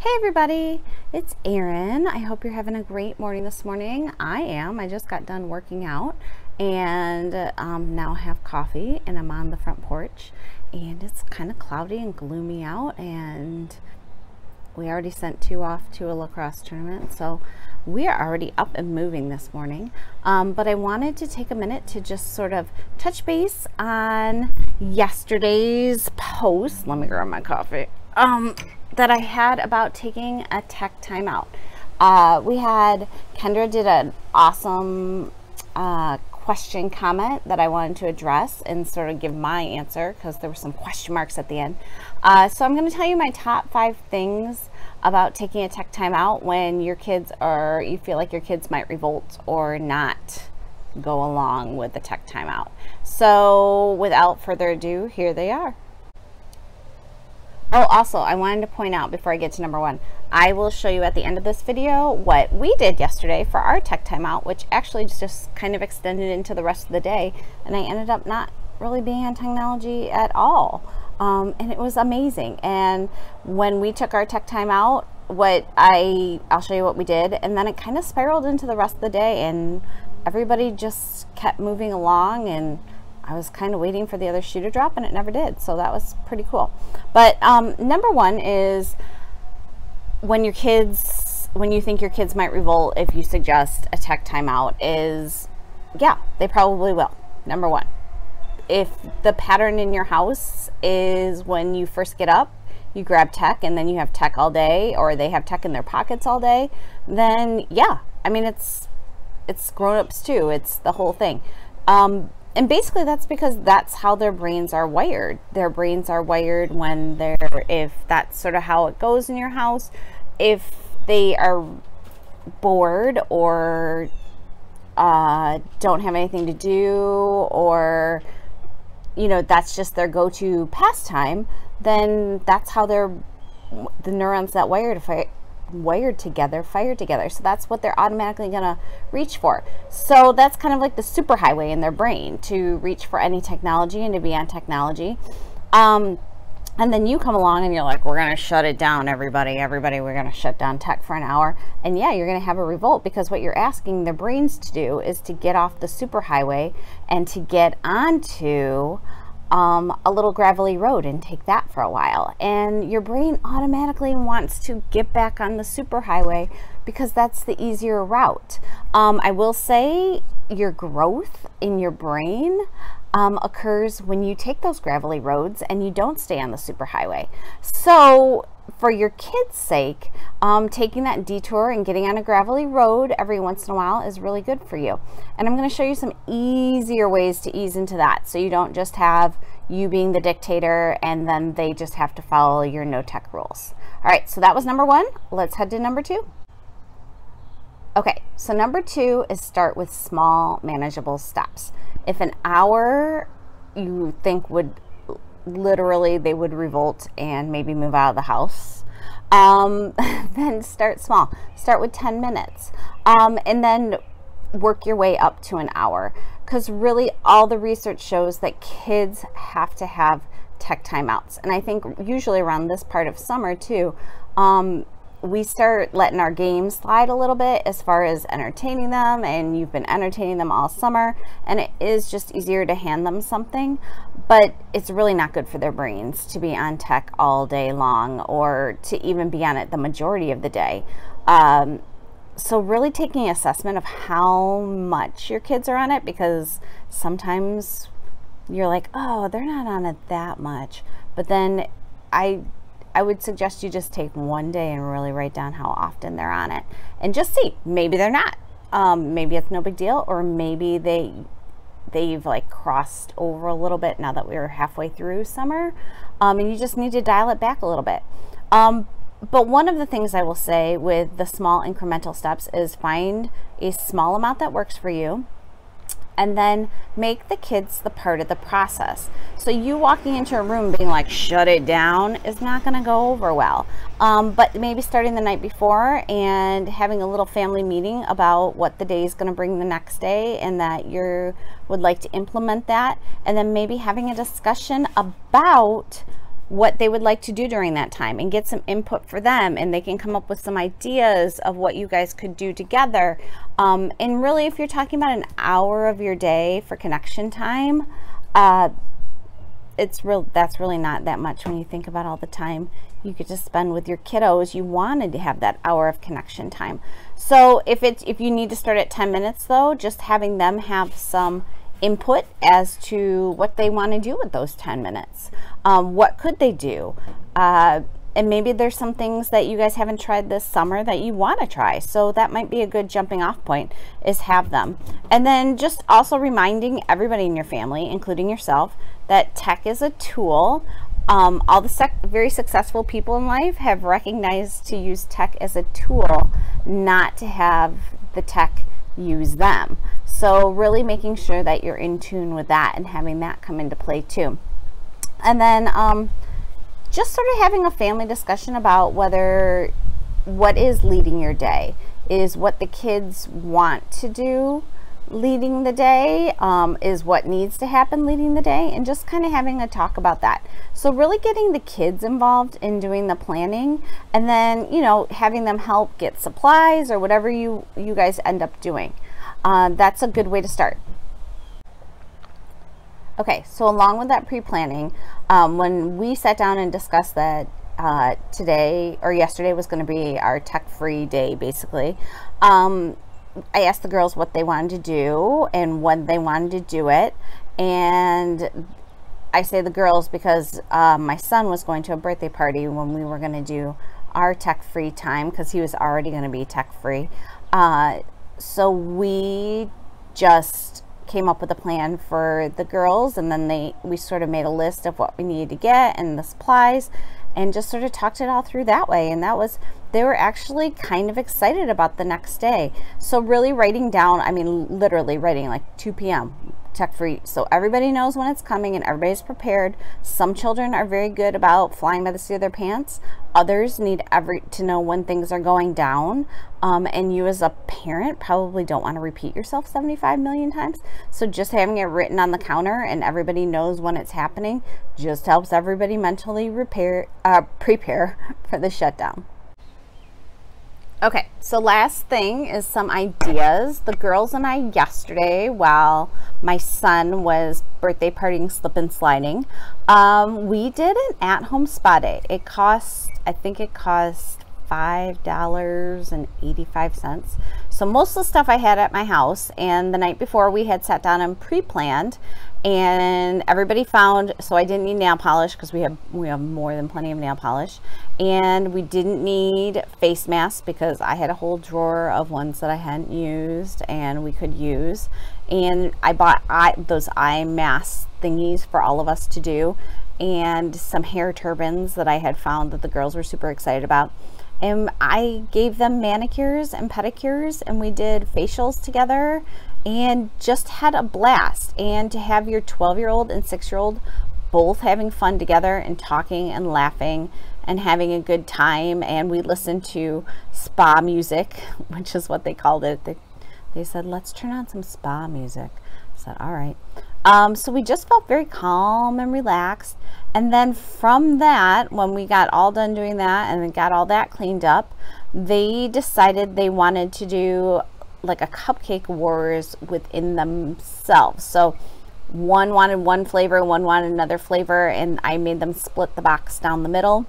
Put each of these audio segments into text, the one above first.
Hey everybody, it's Erin. I hope you're having a great morning this morning. I am. I just got done working out and now have coffee and I'm on the front porch and it's kind of cloudy and gloomy out, and we already sent 2 off to a lacrosse tournament, so we are already up and moving this morning. But I wanted to take a minute to just sort of touch base on yesterday's post. Let me grab my coffee. That I had about taking a tech timeout. Kendra did an awesome question comment that I wanted to address and sort of give my answer because there were some question marks at the end. So I'm going to tell you my top 5 things about taking a tech timeout when your kids you feel like your kids might revolt or not go along with the tech timeout. So without further ado, here they are. Oh, also, I wanted to point out before I get to number 1, I will show you at the end of this video what we did yesterday for our tech timeout, which actually just kind of extended into the rest of the day, and I ended up not really being on technology at all, and it was amazing. And when we took our tech timeout, I'll show you what we did, and then it kind of spiraled into the rest of the day, and everybody just kept moving along, and I was kind of waiting for the other shoe to drop and it never did. So that was pretty cool. But number 1 is when you think your kids might revolt if you suggest a tech timeout is, yeah, they probably will. Number 1, if the pattern in your house is when you first get up, you grab tech and then you have tech all day, or they have tech in their pockets all day, then yeah, I mean, it's grown-ups too. It's the whole thing. And basically that's because that's how their brains are wired. Their brains are wired if that's sort of how it goes in your house. If they are bored or don't have anything to do, or, you know, that's just their go-to pastime, then that's how the neurons that wired together fire together. So that's what they're automatically gonna reach for. So that's kind of like the superhighway in their brain to reach for any technology and to be on technology. And then you come along and you're like, we're gonna shut it down, everybody, we're gonna shut down tech for an hour. And yeah, you're gonna have a revolt, because what you're asking their brains to do is to get off the superhighway and to get onto a little gravelly road and take that for a while, and your brain automatically wants to get back on the superhighway because that's the easier route. I will say your growth in your brain occurs when you take those gravelly roads and you don't stay on the superhighway. So for your kids' sake, taking that detour and getting on a gravelly road every once in a while is really good for you. And I'm going to show you some easier ways to ease into that, so you don't just have you being the dictator and then they just have to follow your no tech rules. All right, so that was number 1. Let's head to number 2. Okay, so number 2 is start with small, manageable steps. If an hour you think would literally they would revolt and maybe move out of the house, then start small. Start with 10 minutes and then work your way up to an hour, because really all the research shows that kids have to have tech timeouts. And I think usually around this part of summer too, we start letting our games slide a little bit as far as entertaining them, and you've been entertaining them all summer, and it is just easier to hand them something, but it's really not good for their brains to be on tech all day long, or to even be on it the majority of the day. So really taking an assessment of how much your kids are on it, because sometimes you're like, oh, they're not on it that much, but then I would suggest you just take one day and really write down how often they're on it and just see. Maybe they're not. Maybe it's no big deal, or maybe they've like crossed over a little bit now that we're halfway through summer, and you just need to dial it back a little bit. But one of the things I will say with the small incremental steps is find a small amount that works for you, and then make the kids the part of the process. So you walking into a room being like, shut it down, is not gonna go over well. But maybe starting the night before and having a little family meeting about what the day is gonna bring the next day, and that you would like to implement that, and then maybe having a discussion about what they would like to do during that time and get some input for them, and they can come up with some ideas of what you guys could do together. And really, if you're talking about an hour of your day for connection time, that's really not that much when you think about all the time you could just spend with your kiddos. You wanted to have that hour of connection time. So if you need to start at 10 minutes though, just having them have some input as to what they want to do with those 10 minutes. What could they do? And maybe there's some things that you guys haven't tried this summer that you want to try. So that might be a good jumping off point, is have them. And then just also reminding everybody in your family, including yourself, that tech is a tool. All the very successful people in life have recognized to use tech as a tool, not to have the tech use them. So really making sure that you're in tune with that and having that come into play too. And then just sort of having a family discussion about what is leading your day. Is what the kids want to do leading the day, is what needs to happen leading the day, and just kind of having a talk about that. So really getting the kids involved in doing the planning, and then, you know, having them help get supplies or whatever you guys end up doing. That's a good way to start. Okay, so along with that pre-planning, when we sat down and discussed that today or yesterday was going to be our tech-free day, basically, I asked the girls what they wanted to do and when they wanted to do it. And I say the girls because my son was going to a birthday party when we were going to do our tech-free time, because he was already going to be tech-free. So we just came up with a plan for the girls, and then we sort of made a list of what we needed to get and the supplies, and just sort of talked it all through that way. And they were actually kind of excited about the next day. So really writing down, I mean, literally writing like 2 p.m. tech free, so everybody knows when it's coming and everybody's prepared. Some children are very good about flying by the seat of their pants. Others need to know when things are going down. And you as a parent probably don't want to repeat yourself 75 million times. So just having it written on the counter and everybody knows when it's happening just helps everybody mentally prepare for the shutdown. Okay, so last thing is some ideas. The girls and I yesterday, while my son was birthday partying, slip and sliding, we did an at-home spa day. I think it cost $5.85. So most of the stuff I had at my house, and the night before we had sat down and pre-planned, and everybody found, so I didn't need nail polish because we have more than plenty of nail polish, and we didn't need face masks because I had a whole drawer of ones that I hadn't used and we could use. And I bought those eye mask thingies for all of us to do, and some hair turbans that I had found that the girls were super excited about. And I gave them manicures and pedicures, and we did facials together and just had a blast. And to have your 12-year-old and 6-year-old both having fun together and talking and laughing and having a good time. And we listened to spa music, which is what they called it. They said, let's turn on some spa music. I said, all right. So we just felt very calm and relaxed. And then from that, when we got all done doing that and then got all that cleaned up, they decided they wanted to do like a cupcake wars within themselves. So one wanted one flavor, one wanted another flavor, and I made them split the box down the middle,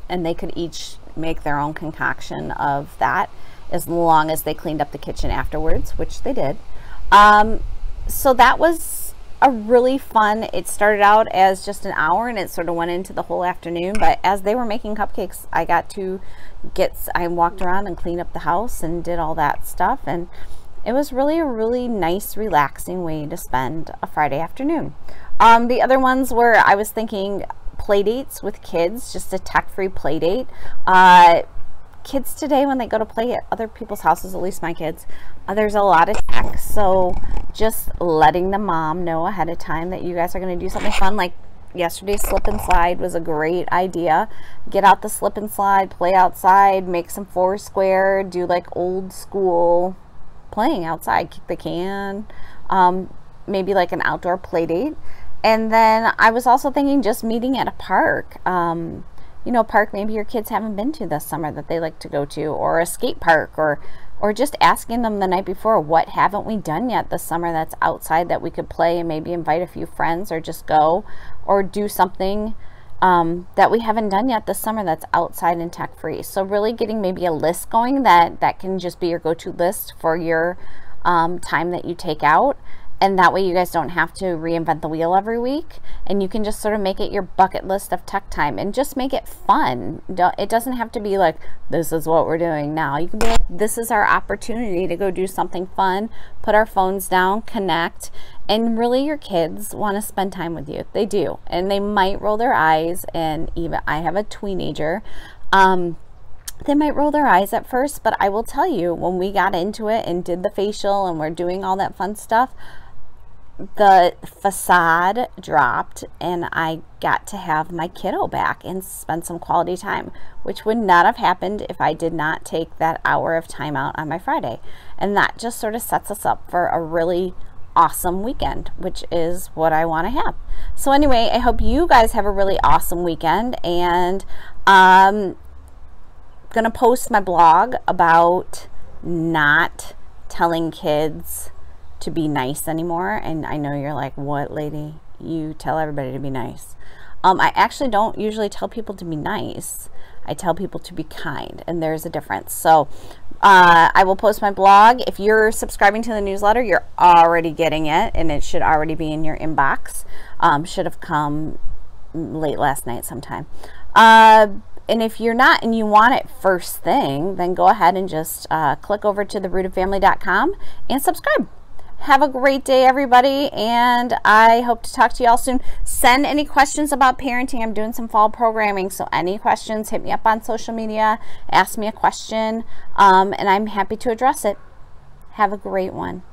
and they could each make their own concoction of that as long as they cleaned up the kitchen afterwards, which they did. So that was a really fun, it started out as just an hour and it sort of went into the whole afternoon, but as they were making cupcakes, I walked around and cleaned up the house and did all that stuff, and it was really a really nice, relaxing way to spend a Friday afternoon. The other ones were, I was thinking play dates with kids, just a tech-free play date. Kids today, when they go to play at other people's houses, at least my kids, there's a lot of tech. So just letting the mom know ahead of time that you guys are going to do something fun. Like yesterday's slip and slide was a great idea. Get out the slip and slide, play outside, make some foursquare, do like old school playing outside, kick the can, maybe like an outdoor play date. And then I was also thinking just meeting at a park. You know, a park maybe your kids haven't been to this summer that they like to go to, or a skate park, or just asking them the night before, what haven't we done yet this summer that's outside that we could play, and maybe invite a few friends, or just go or do something that we haven't done yet this summer that's outside and tech free. So really getting maybe a list going that can just be your go-to list for your time that you take out. And that way you guys don't have to reinvent the wheel every week, and you can just sort of make it your bucket list of tech time and just make it fun. It doesn't have to be like, this is what we're doing now. You can be like, this is our opportunity to go do something fun, put our phones down, connect, and really your kids want to spend time with you. They do, and they might roll their eyes, and even I have a teenager. They might roll their eyes at first, but I will tell you, when we got into it and did the facial and we're doing all that fun stuff, the facade dropped, and I got to have my kiddo back and spend some quality time, which would not have happened if I did not take that hour of time out on my Friday. And that just sort of sets us up for a really awesome weekend, which is what I want to have. So anyway, I hope you guys have a really awesome weekend, and I'm gonna post my blog about not telling kids to be nice anymore. And I know you're like, what, lady? You tell everybody to be nice. I actually don't usually tell people to be nice. I tell people to be kind, and there's a difference. So I will post my blog. If you're subscribing to the newsletter, you're already getting it, and it should already be in your inbox. Should have come late last night sometime. And if you're not and you want it first thing, then go ahead and just click over to therootofamily.com and subscribe. Have a great day, everybody, and I hope to talk to you all soon. Send any questions about parenting. I'm doing some fall programming, so any questions, hit me up on social media, ask me a question, and I'm happy to address it. Have a great one.